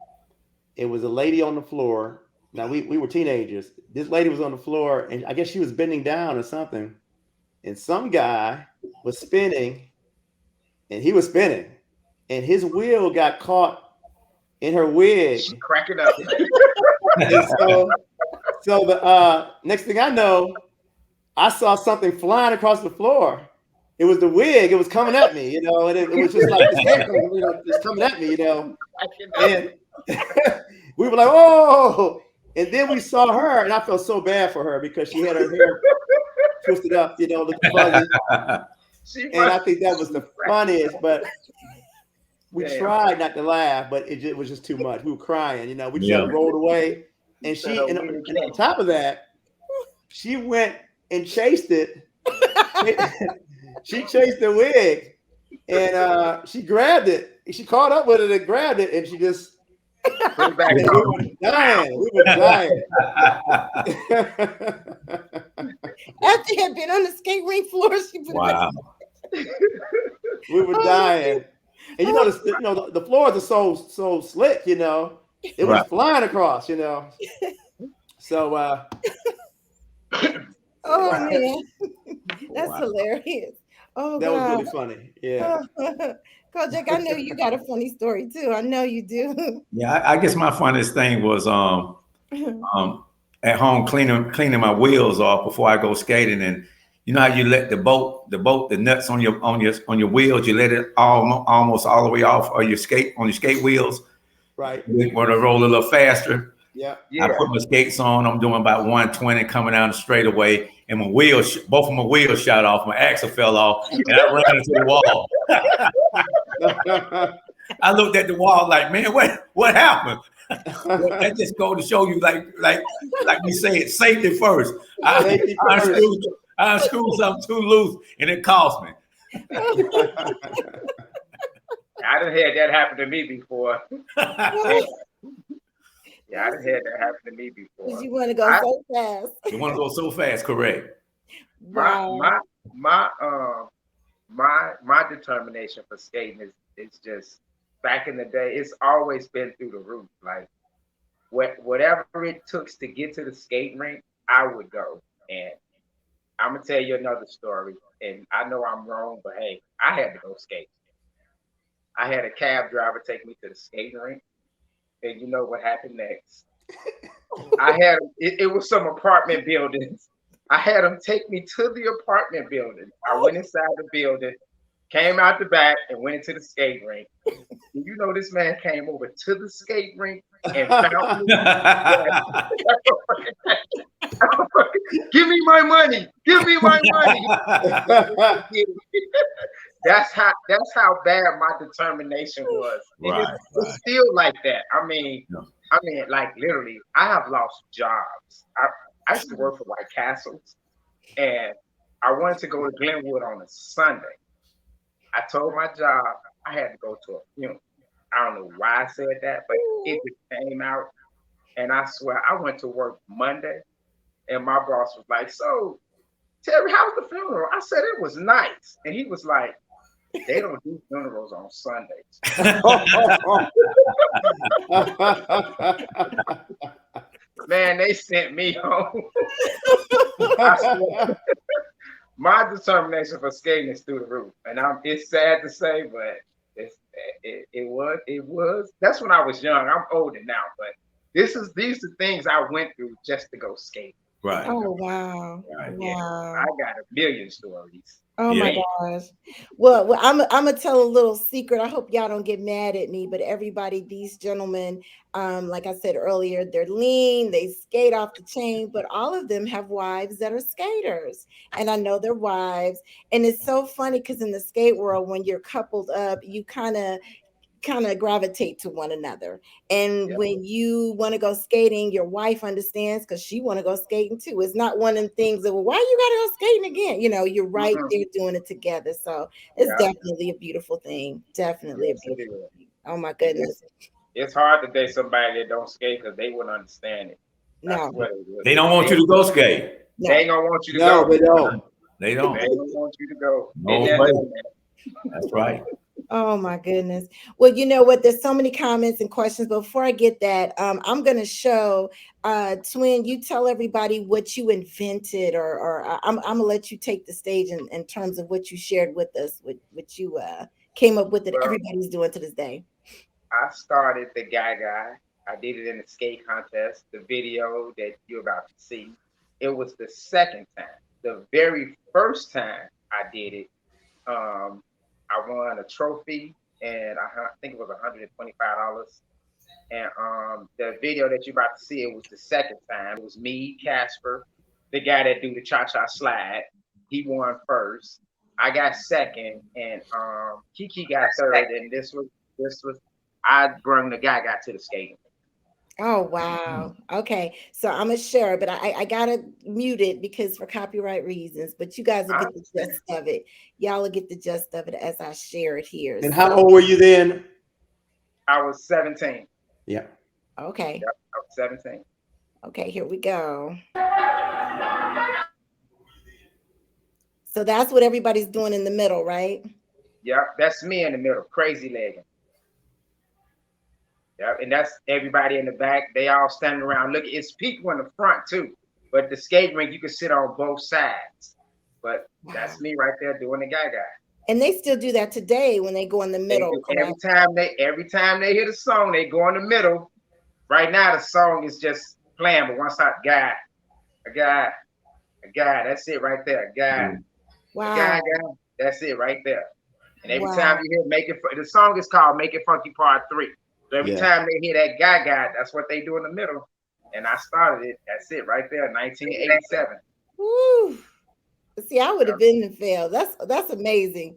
It was a lady on the floor. Now, we were teenagers. This lady was on the floor, and I guess she was bending down or something. And some guy was spinning, and he was spinning. And his wheel got caught in her wig. She cracking up. So the next thing I know, I saw something flying across the floor. It was the wig. It was coming at me, and it was just like it's coming at me, And we were like, "Oh!" And then we saw her, and I felt so bad for her because she had her hair twisted up, looking fuzzy. And I think that was the funniest. But we tried not to laugh, but it was just too much. We were crying, We just rolled away, and and on top of that, she went and chased it. She chased the wig, and she grabbed it. She caught up with it and grabbed it, and she just put it back. We were dying. We were dying. After he had been on the skate rink floor, she put wow. We were dying, and the floors are so slick. It was flying across. So. Oh man, that's hilarious. Oh, that was really funny. Yeah. Kojak, I know you got a funny story too. I know you do. Yeah, I guess my funniest thing was at home cleaning my wheels off before I go skating, and you know how you let the nuts on your wheels, you let it almost all the way off on your skate wheels. Right. You want to roll a little faster. Yeah. I put my skates on. I'm doing about 120 coming down the straightaway, and both of my wheels shot off. My axle fell off, and I ran into the wall. I looked at the wall like, man, what happened? Well, that just go to show you, like we say, it safety first. Safety I first. unscrewed something too loose, and it cost me. I done had that happen to me before. Yeah, I done had that happen to me before. You want to go so fast. You want to go so fast, correct? Wow. My determination for skating is just back in the day. It's always been through the roof. Like whatever it took to get to the skating rink, I would go. And I'm gonna tell you another story. And I know I'm wrong, but hey, I had to go skate. I had a cab driver take me to the skating rink, and you know what happened next? It was some apartment buildings. I had him take me to the apartment building. I went inside the building, came out the back, and went into the skate rink. You know, this man came over to the skate rink and found me. Give me my money. Give me my money. That's how bad my determination was. Right, it's still like that. I mean, like literally, I have lost jobs. I used to work for White Castles, and I wanted to go to Glenwood on a Sunday. I told my job I had to go to a funeral. I don't know why I said that, but it just came out. And I swear, I went to work Monday, and my boss was like, "So, Terry, how was the funeral?" I said, "It was nice." And he was like, "They don't do funerals on Sundays." Man, they sent me home. My determination for skating is through the roof, and it's sad to say, but it was. That's when I was young. I'm older now, but these are things I went through just to go skate. Right. Oh wow! Right. Wow! Yeah, I got a million stories. Oh my gosh. Well, I'm gonna tell a little secret. I hope y'all don't get mad at me, but everybody, these gentlemen, like I said earlier, they're lean, they skate off the chain, but all of them have wives that are skaters. And I know their wives. And it's so funny because in the skate world, when you're coupled up, you kind of gravitate to one another. And when you want to go skating, your wife understands because she want to go skating too. It's not one of them things that, well, why you gotta go skating again? You know, you're right there doing it together. So it's definitely a beautiful thing. Definitely a beautiful thing. Oh my goodness. It's hard to date somebody that don't skate because they wouldn't understand it. No. They don't want you to go skate. They ain't gonna want you to No, go. they don't. They don't. They don't want you to go. No way. That's right. Oh my goodness. Well, you know what? There's so many comments and questions. But before I get that, I'm going to show Twin. You tell everybody what you invented, or I'm going to let you take the stage in terms of what you shared with us, what you came up with that everybody's doing to this day. I started the Gaga. I did it in the skate contest. The video that you're about to see, it was the second time. The very first time I did it, I won a trophy, and I think it was $125. And the video that you're about to see, it was the second time. It was me, Casper, the guy that do the cha-cha slide. He won first. I got second, and Kiki got third. And this was I brought the Gaga to the skating. Oh wow. Okay, so I'm a share, but I gotta mute it because for copyright reasons. But you guys will get the gist of it. Y'all will get the gist of it as I share it here. And how old were you then? I was 17. Yeah. Okay. Yep, I was 17. Okay, here we go. So that's what everybody's doing in the middle, right? Yep, that's me in the middle, crazy legging. Yep, and that's everybody in the back. They all standing around. Look, it's people in the front too. But the skate rink, you can sit on both sides. But that's me right there doing the Gaga. And they still do that today when they go in the middle. Every time they hear the song, they go in the middle. Right now, the song is just playing, but once I got a guy, that's it right there. Wow. That's it right there. And every time you hear the song is called Make It Funky Part 3. So every time they hear that Gaga, that's what they do in the middle. And I started it. That's it right there, 1987. Woo. See, I would have been and failed. That's amazing.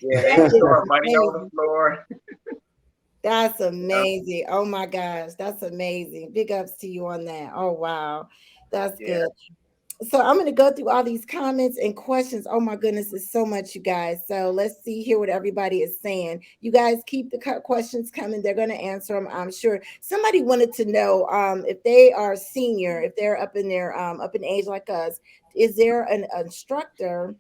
Yeah, they That was is throwing money on the amazing. floor. That's amazing. Oh my gosh, that's amazing. Big ups to you on that. Oh wow, that's Yeah. good. So I'm going to go through all these comments and questions. Oh my goodness, it's so much, you guys. So let's see here what everybody is saying. You guys keep the questions coming. They're going to answer them, I'm sure. Somebody wanted to know if they are senior, if they're up in their up in age like us, is there an instructor?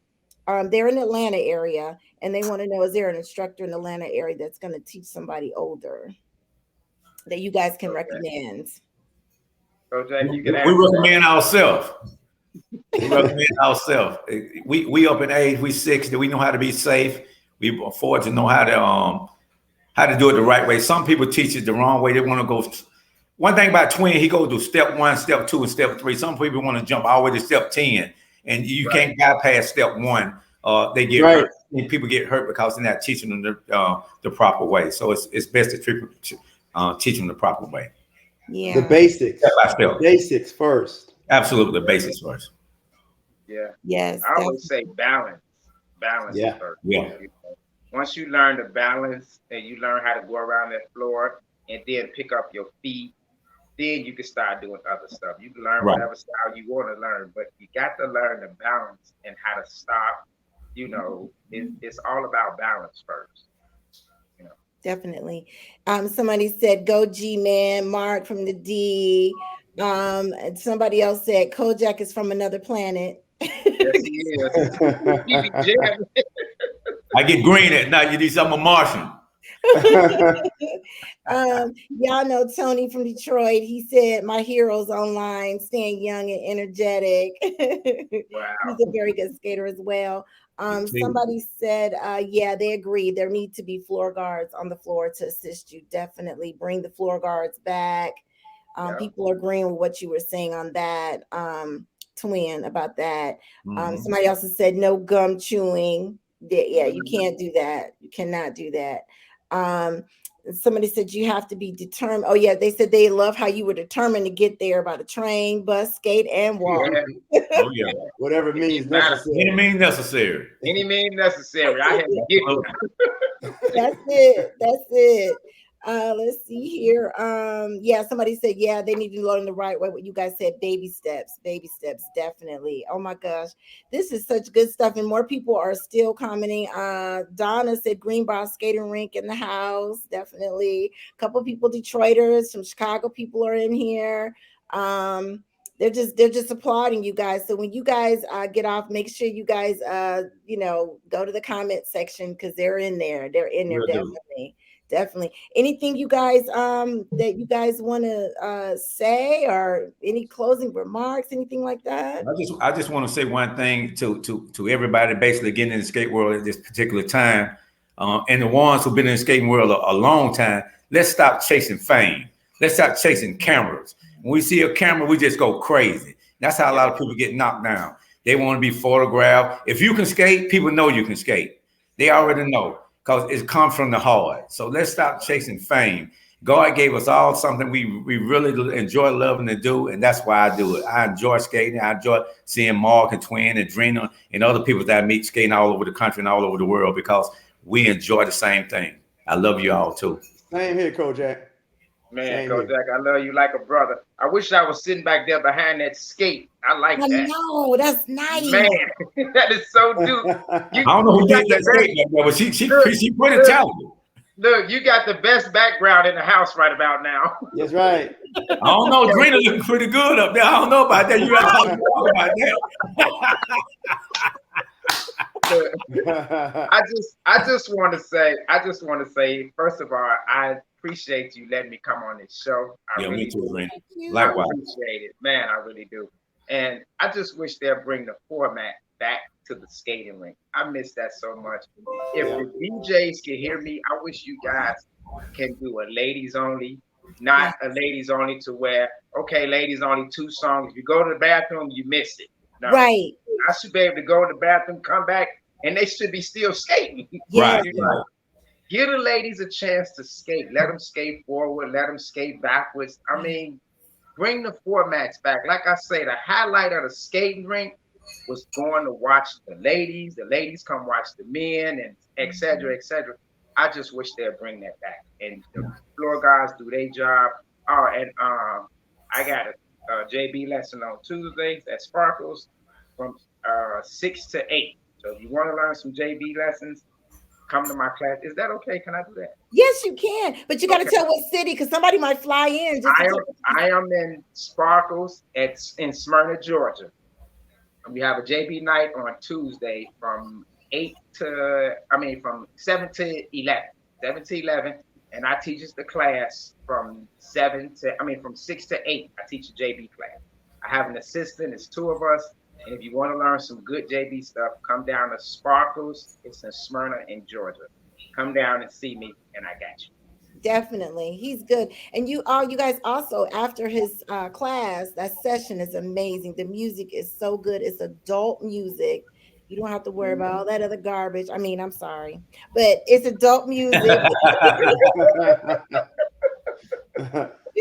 They're in the Atlanta area, and they want to know, is there an instructor in the Atlanta area that's going to teach somebody older that you guys can Okay. recommend? Kojak, you can We answer that. recommend ourselves. We recommend ourselves. We up in age. We 60. We know how to be safe. We afford to know how to do it the right way. Some people teach it the wrong way. They want to go. One thing about twin, he goes to step 1, step 2, and step 3. Some people want to jump all the way to step 10, and you can't bypass step 1. They get hurt. And people get hurt because they're not teaching them the proper way. So it's best to teach them the proper way. Yeah. The basics. Step by step. Basics first. Absolutely, the basics first. Yeah. Yes. I always say balance. Balance Yeah. first. Yeah. Once you learn the balance and you learn how to go around that floor and then pick up your feet, then you can start doing other stuff. You can learn whatever style you want to learn, but you got to learn the balance and how to stop. It's all about balance first. Definitely. Somebody said, "Go G man." Marc from the D. And somebody else said, "Kojak is from another planet." Yes, he is. He be jamming. I get green at night. You need something Martian. Y'all know Tony from Detroit. He said, "My heroes online, staying young and energetic." Wow. He's a very good skater as well. Somebody said, yeah, they agree. There need to be floor guards on the floor to assist you. Definitely bring the floor guards back. People are agreeing with what you were saying on that, twin, about that. Somebody else has said no gum chewing. Yeah, you can't do that. You cannot do that. Somebody said you have to be determined. Oh yeah, they said they love how you were determined to get there by the train, bus, skate, and walk. Yeah. Oh yeah. Whatever means necessary. Any means necessary. Any means necessary. I had to get it. That's it. That's it. Let's see here. Yeah, somebody said, yeah, they need to learn the right way. What you guys said, baby steps, definitely. Oh my gosh, this is such good stuff, and more people are still commenting. Donna said Greenbrier skating rink in the house, definitely. A couple people, Detroiters, some Chicago people are in here. They're just applauding you guys. So when you guys get off, make sure you guys go to the comment section, because they're in there. They're in there, definitely. Anything you guys that you guys want to say, or any closing remarks, anything like that? I just want to say one thing to everybody basically getting in the skate world at this particular time, and the ones who've been in the skating world a long time. Let's stop chasing fame. Let's stop chasing cameras. When we see a camera, we just go crazy. That's how a lot of people get knocked down. They want to be photographed. If you can skate, people know you can skate. They already know, because it comes from the heart. So let's stop chasing fame. God gave us all something we really enjoy loving to do, and that's why I do it. I enjoy skating. I enjoy seeing Marc and Twin and Drina and other people that I meet skating all over the country and all over the world, because we enjoy the same thing. I love you all too. Same here, Kojak. Man, Kojak, I love you like a brother. I wish I was sitting back there behind that skate. I like that. No, that's nice. Man, that is so dope. I don't know who did that skate like that, but she pretty talented. Look, you got the best background in the house right about now. That's right. I don't know. Drina looking pretty good up there. I don't know about that. You got to talk about that. I just want to say, first of all, I appreciate you letting me come on this show. I really me too, do. Likewise. I appreciate it, man. I really do. And I just wish they'll bring the format back to the skating rink. I miss that so much. If the DJs can hear me, I wish you guys can do a ladies only, not a ladies only to where, okay, ladies only 2 songs. If you go to the bathroom, you missed it. No, right. I should be able to go to the bathroom, come back, and they should be still skating. Right. Give the ladies a chance to skate. Let them skate forward. Let them skate backwards. I mean, bring the formats back. Like I say, the highlight of the skating rink was going to watch the ladies come watch the men, and et cetera, et cetera. I just wish they'd bring that back. And the floor guys do their job. Oh, and I got a JB lesson on Tuesdays at Sparkles from 6 to 8. So if you want to learn some JB lessons, come to my class. Is that okay? Can I do that? Yes, you can, but you got to tell what city, because somebody might fly in. Just I am in Sparkles in Smyrna, Georgia. We have a JB night on Tuesday from 7 to 11, 7 to 11, and I teaches the class from 6 to 8. I teach a JB class. I have an assistant. It's 2 of us. And if you want to learn some good JB stuff, come down to Sparkles. It's in Smyrna in Georgia. Come down and see me, and I got you. Definitely, he's good. And you guys also, after his class, that session is amazing. The music is so good. It's adult music. You don't have to worry about all that other garbage. I mean, I'm sorry, but it's adult music.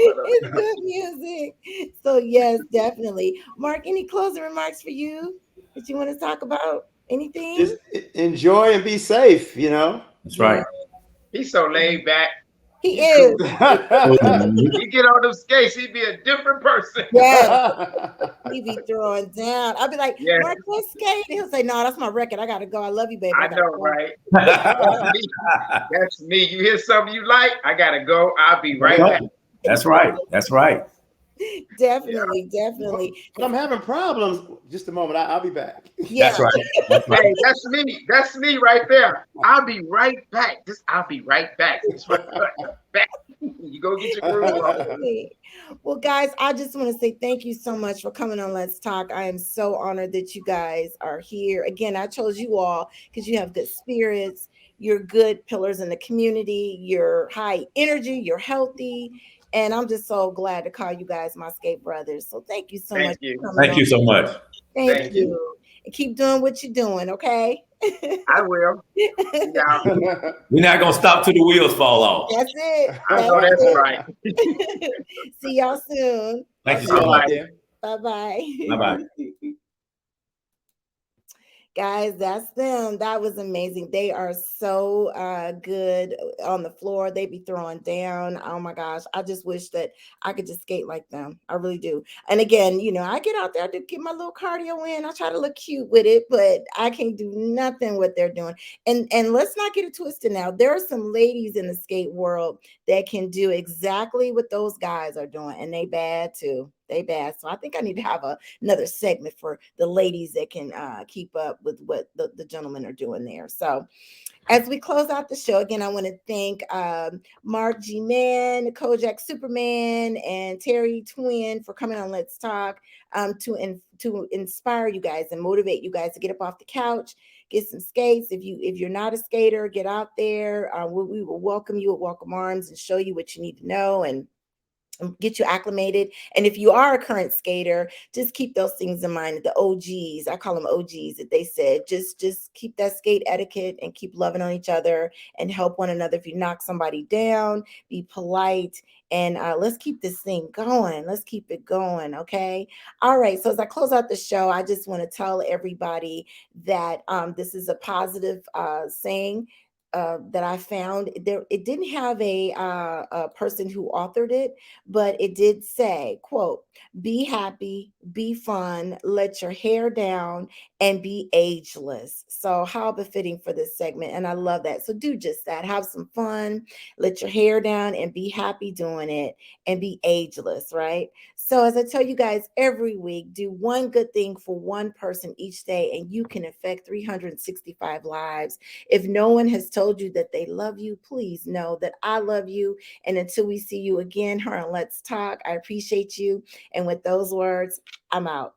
It's good music. So yes, definitely. Mark, any closing remarks for you that you want to talk about? Anything? Just enjoy and be safe, That's right. He's so laid back. He is. You get on them skates, he'd be a different person. Yeah. He be throwing down. I'll be like, Mark, let's skate. He'll say, no, that's my record. I gotta go. I love you, baby. I know, right? That's me. You hear something you like, I gotta go. I'll be right back. That's right. That's right. Definitely. But I'm having problems. Just a moment. I'll be back. Yeah. That's right. That's right. Hey, that's me. That's me right there. I'll be right back. I'll be right back. Back. You go get your groove on. Well, guys, I just want to say thank you so much for coming on Let's Talk. I am so honored that you guys are here. Again, I chose you all because you have good spirits. You're good pillars in the community. You're high energy. You're healthy. And I'm just so glad to call you guys my skate brothers. So thank you so much. Thank you so much. Thank you. And keep doing what you're doing, okay? I will. Yeah. We're not going to stop till the wheels fall off. That's it. I know that's right. See y'all soon. Thank you so much. Bye-bye. Bye-bye. Guys, that's them. That was amazing. They are so good on the floor. They be throwing down. Oh my gosh. I just wish that I could just skate like them. I really do. And again, I get out there to get my little cardio in. I try to look cute with it, but I can't do nothing what they're doing. And let's not get it twisted now. There are some ladies in the skate world that can do exactly what those guys are doing, and they bad too. They bad. So I think I need to have another segment for the ladies that can keep up with what the gentlemen are doing there. So as we close out the show, again, I want to thank Marc G. Man, Kojak Superman, and Terry Twin for coming on Let's Talk to inspire you guys and motivate you guys to get up off the couch, get some skates. If you're not a skater, get out there. We will welcome you with welcome arms and show you what you need to know and get you acclimated. And if you are a current skater, just keep those things in mind. The OGs, I call them OGs, that they said, just keep that skate etiquette and keep loving on each other and help one another. If you knock somebody down, be polite. And let's keep this thing going. Let's keep it going. Okay. All right. So as I close out the show, I just want to tell everybody that this is a positive saying that I found. There, it didn't have a person who authored it, but it did say, quote, "Be happy, be fun, let your hair down, and be ageless." So how befitting for this segment. And I love that. So do just that. Have some fun, let your hair down, and be happy doing it, and be ageless, right? So as I tell you guys every week, do one good thing for one person each day, and you can affect 365 lives. If no one has told you that they love you, please know that I love you. And until we see you again here on Let's Talk, I appreciate you. And with those words, I'm out.